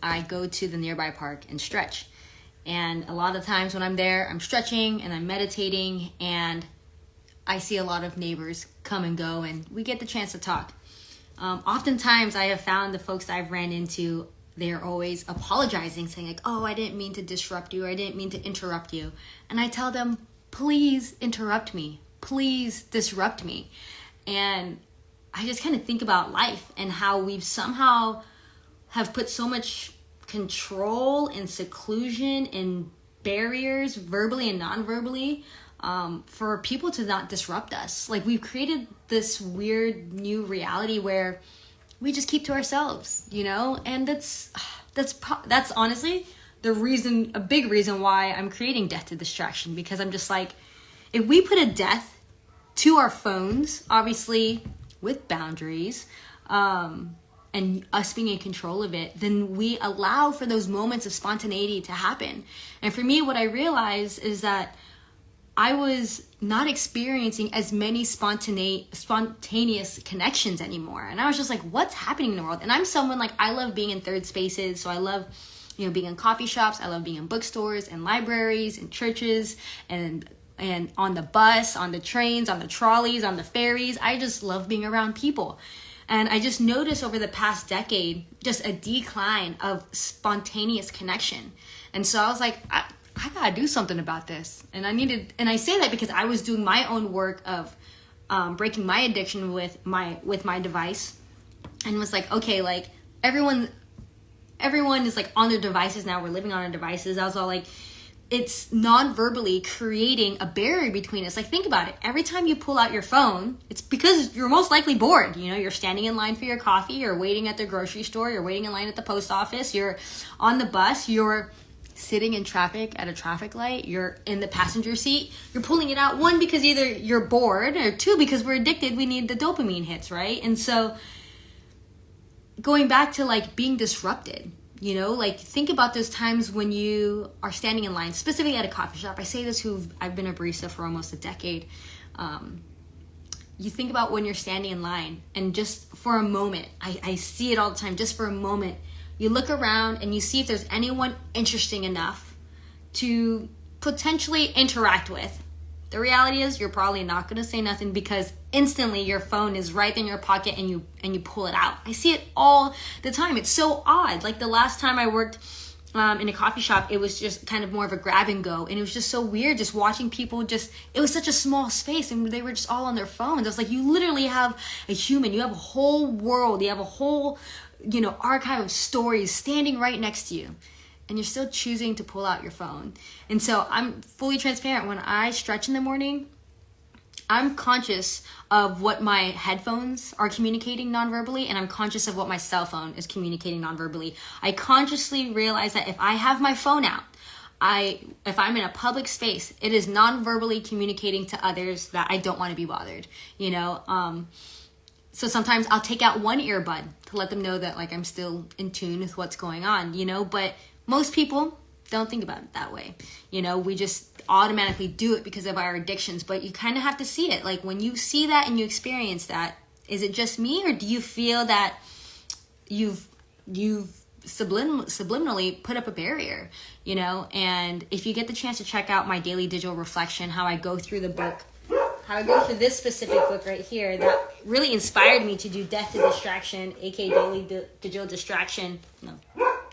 I go to the nearby park and stretch. And a lot of times when I'm there, I'm stretching and I'm meditating, and I see a lot of neighbors come and go, and we get the chance to talk. Oftentimes I have found the folks that I've ran into, they're always apologizing, saying like, oh, I didn't mean to disrupt you, or I didn't mean to interrupt you. And I tell them, please interrupt me. Please disrupt me. And I just kind of think about life and how we've somehow have put so much control and seclusion and barriers, verbally and non-verbally, for people to not disrupt us. Like, we've created this weird new reality where we just keep to ourselves, you know? And that's honestly a big reason why I'm creating Death to Distraction, because I'm just like, if we put a death to our phones, obviously with boundaries, and us being in control of it, then we allow for those moments of spontaneity to happen. And for me, what I realized is that I was not experiencing as many spontaneous connections anymore. And I was just like, what's happening in the world? And I'm someone like, I love being in third spaces. So I love, being in coffee shops. I love being in bookstores and libraries and churches and on the bus, on the trains, on the trolleys, on the ferries. I just love being around people. And I just noticed over the past decade, just a decline of spontaneous connection. And so I was like, I gotta do something about this. And I say that because I was doing my own work of breaking my addiction with my device, and was like, okay, like everyone is like on their devices now. We're living on our devices. I was all like, it's non-verbally creating a barrier between us. Like, think about it. Every time you pull out your phone, it's because you're most likely bored. You're standing in line for your coffee, you're waiting at the grocery store, you're waiting in line at the post office, you're on the bus, you're sitting in traffic at a traffic light, you're in the passenger seat. You're pulling it out, one, because either you're bored, or two, because we're addicted. We need the dopamine hits, right? And so going back to like being disrupted, like think about those times when you are standing in line, specifically at a coffee shop. I say this I've been a barista for almost a decade. You think about when you're standing in line, and just for a moment, I see it all the time, just for a moment, you look around and you see if there's anyone interesting enough to potentially interact with. The reality is you're probably not going to say nothing, because instantly your phone is right in your pocket and you pull it out. I see it all the time. It's so odd. Like the last time I worked in a coffee shop, it was just kind of more of a grab and go. And it was just so weird just watching people it was such a small space and they were just all on their phones. I was like, you literally have a human, you have a whole world, you have a whole, archive of stories standing right next to you. And you're still choosing to pull out your phone. And so I'm fully transparent. When I stretch in the morning, I'm conscious of what my headphones are communicating non-verbally, and I'm conscious of what my cell phone is communicating non-verbally. I consciously realize that if I have my phone out, if I'm in a public space, it is non-verbally communicating to others that I don't want to be bothered, So sometimes I'll take out one earbud to let them know that like I'm still in tune with what's going on, but most people don't think about it that way. We just automatically do it because of our addictions, but you kind of have to see it. Like when you see that and you experience that, is it just me, or do you feel that you've subliminally put up a barrier, And if you get the chance to check out my daily digital reflection, how I go through this specific book right here that really inspired me to do Death to Distraction, aka Digital Distraction,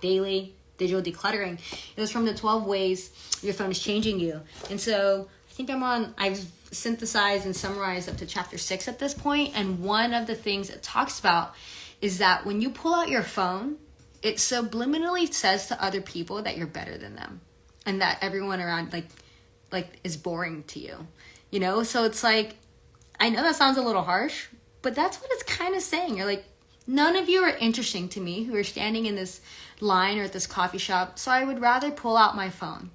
Daily Digital Decluttering. It was from the 12 ways your phone is changing you. And so I think I've synthesized and summarized up to chapter 6 at this point. And one of the things it talks about is that when you pull out your phone, it subliminally says to other people that you're better than them and that everyone around like is boring to you. So it's like, I know that sounds a little harsh, but that's what it's kind of saying. You're like, none of you are interesting to me who are standing in this line or at this coffee shop. So I would rather pull out my phone.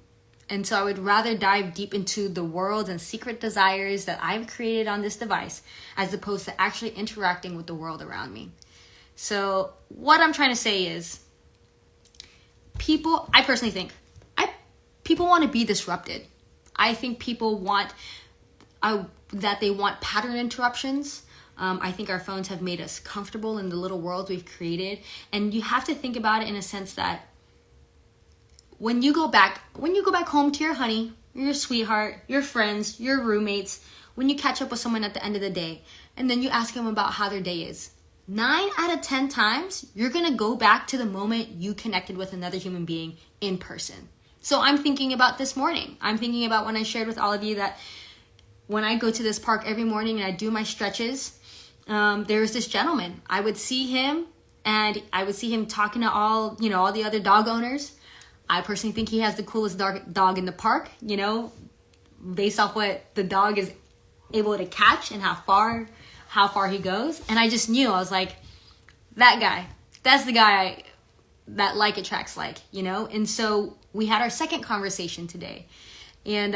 And so I would rather dive deep into the world and secret desires that I've created on this device, as opposed to actually interacting with the world around me. So what I'm trying to say is, I personally think, people want to be disrupted. I think people want that they want pattern interruptions. I think our phones have made us comfortable in the little world we've created. And you have to think about it in a sense that when you go back home to your honey, your sweetheart, your friends, your roommates, when you catch up with someone at the end of the day, and then you ask them about how their day is, 9 out of 10 times, you're going to go back to the moment you connected with another human being in person. So I'm thinking about this morning. I'm thinking about when I shared with all of you that when I go to this park every morning and I do my stretches, there's this gentleman. I would see him and I would see him talking to all the other dog owners. I personally think he has the coolest dog in the park, based off what the dog is able to catch and how far he goes. And I just knew, I was like, that's the guy that like attracts like, And so we had our second conversation today. And,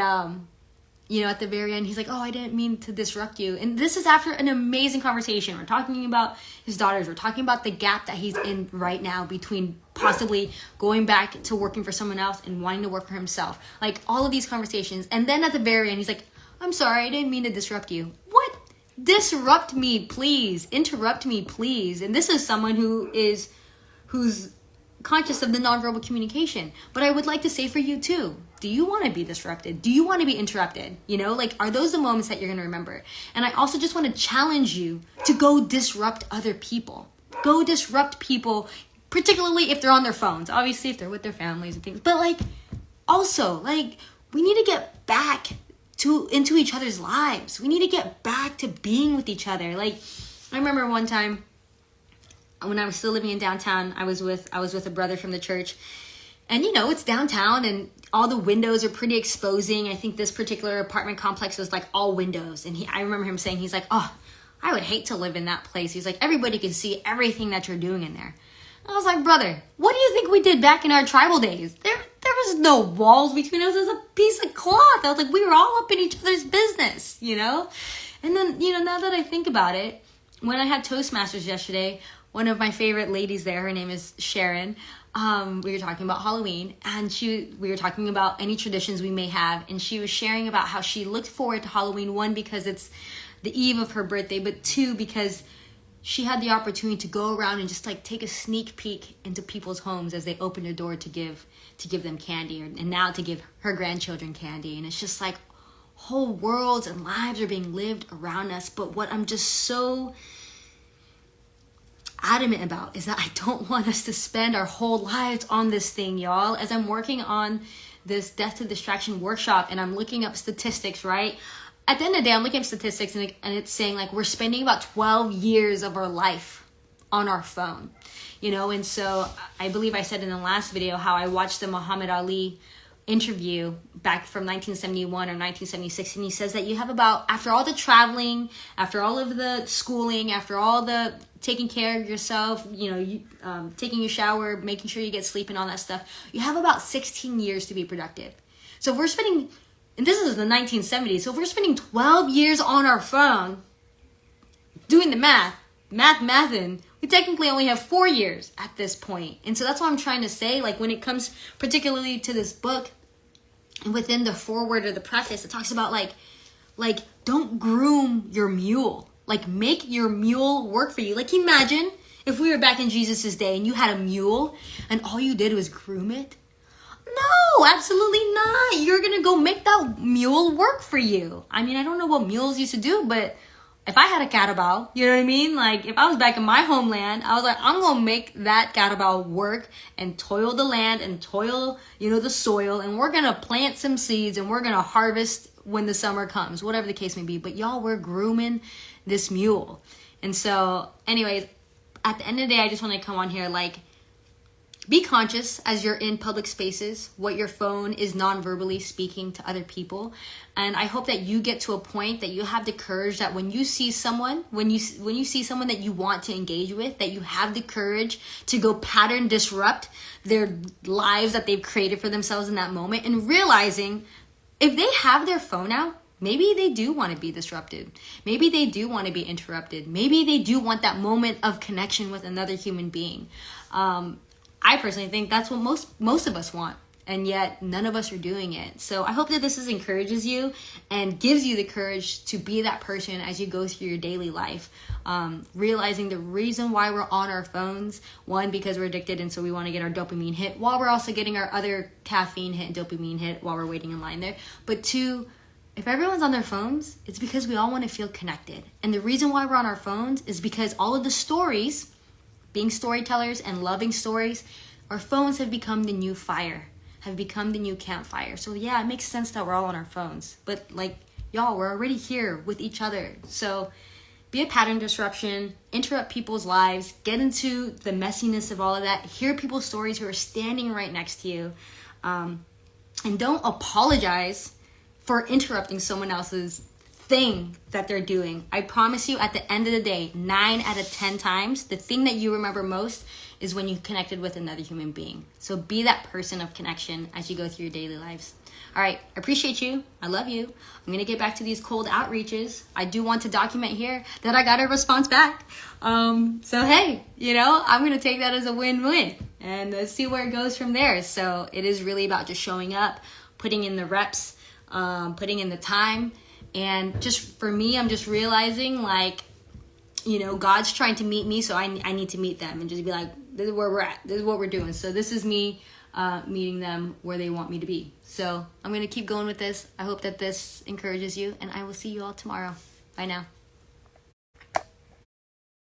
at the very end, he's like, oh, I didn't mean to disrupt you. And this is after an amazing conversation. We're talking about his daughters. We're talking about the gap that he's in right now between possibly going back to working for someone else and wanting to work for himself. Like all of these conversations. And then at the very end, he's like, I'm sorry, I didn't mean to disrupt you. What? Disrupt me, please. Interrupt me, please. And this is someone who's conscious of the nonverbal communication. But I would like to say for you too, do you want to be disrupted? Do you want to be interrupted? Are those the moments that you're going to remember? And I also just want to challenge you to go disrupt other people. Go disrupt people, particularly if they're on their phones. Obviously, if they're with their families and things. But also, we need to get back into each other's lives. We need to get back to being with each other. I remember one time when I was still living in downtown, I was with a brother from the church. And it's downtown and all the windows are pretty exposing. I think this particular apartment complex was all windows. And I remember him saying, he's like, oh, I would hate to live in that place. He's like, everybody can see everything that you're doing in there. And I was like, brother, what do you think we did back in our tribal days? There was no walls between us. There was a piece of cloth. I was like, we were all up in each other's business, And then, now that I think about it, when I had Toastmasters yesterday, one of my favorite ladies there, her name is Sharon, we were talking about Halloween, and we were talking about any traditions we may have, and she was sharing about how she looked forward to Halloween, one, because it's the eve of her birthday, but two, because she had the opportunity to go around and just take a sneak peek into people's homes as they open their door to give them candy, and now to give her grandchildren candy. And it's just whole worlds and lives are being lived around us. But what I'm just so adamant about is that I don't want us to spend our whole lives on this thing, y'all. As I'm working on this death to distraction workshop and I'm looking up statistics, right? At the end of the day, I'm looking at statistics and it's saying we're spending about 12 years of our life on our phone, And so I believe I said in the last video how I watched the Muhammad Ali interview back from 1971 or 1976, and he says that you have about, after all the traveling, after all of the schooling, after all the taking care of yourself, taking your shower, making sure you get sleep and all that stuff, you have about 16 years to be productive. So if we're spending, and this is the 1970s, so if we're spending 12 years on our phone doing the mathing, we technically only have 4 years at this point. And so that's what I'm trying to say. When it comes particularly to this book, and within the foreword or the preface, it talks about don't groom your mule. Make your mule work for you. Imagine if we were back in Jesus's day and you had a mule and all you did was groom it. No, absolutely not. You're going to go make that mule work for you. I mean, I don't know what mules used to do, but if I had a carabao, you know what I mean? If I was back in my homeland, I was I'm going to make that carabao work and toil the land and toil, the soil. And we're going to plant some seeds and we're going to harvest when the summer comes, whatever the case may be. But y'all, we're grooming this mule. And so anyways, at the end of the day, I just want to come on here, be conscious as you're in public spaces, what your phone is non-verbally speaking to other people. And I hope that you get to a point that you have the courage that when you see someone, when you see someone that you want to engage with, that you have the courage to go pattern disrupt their lives that they've created for themselves in that moment, and realizing if they have their phone out, maybe they do want to be disrupted. Maybe they do want to be interrupted. Maybe they do want that moment of connection with another human being. I personally think that's what most of us want. and yet none of us are doing it. So I hope that this encourages you and gives you the courage to be that person as you go through your daily life. Realizing the reason why we're on our phones, one, because we're addicted and so we want to get our dopamine hit, while we're also getting our other caffeine hit and dopamine hit while we're waiting in line there. But two, if everyone's on their phones, it's because we all want to feel connected. And the reason why we're on our phones is because all of the stories, being storytellers and loving stories, our phones have become the new fire, have become the new campfire. So yeah, it makes sense that we're all on our phones. But like, y'all, we're already here with each other. So be a pattern disruption, interrupt people's lives, get into the messiness of all of that, hear people's stories who are standing right next to you, and don't apologize for interrupting someone else's thing that they're doing. I promise you, at the end of the day, 9 out of 10 times, the thing that you remember most is when you connected with another human being. So be that person of connection as you go through your daily lives. All right, I appreciate you. I love you. I'm going to get back to these cold outreaches. I do want to document here that I got a response back. So hey, I'm going to take that as a win-win, and let's see where it goes from there. So it is really about just showing up, putting in the reps, putting in the time. And just for me, I'm just realizing God's trying to meet me, so I need to meet them and just be like, this is where we're at. This is what we're doing. So this is me meeting them where they want me to be. So I'm going to keep going with this. I hope that this encourages you, and I will see you all tomorrow. Bye now.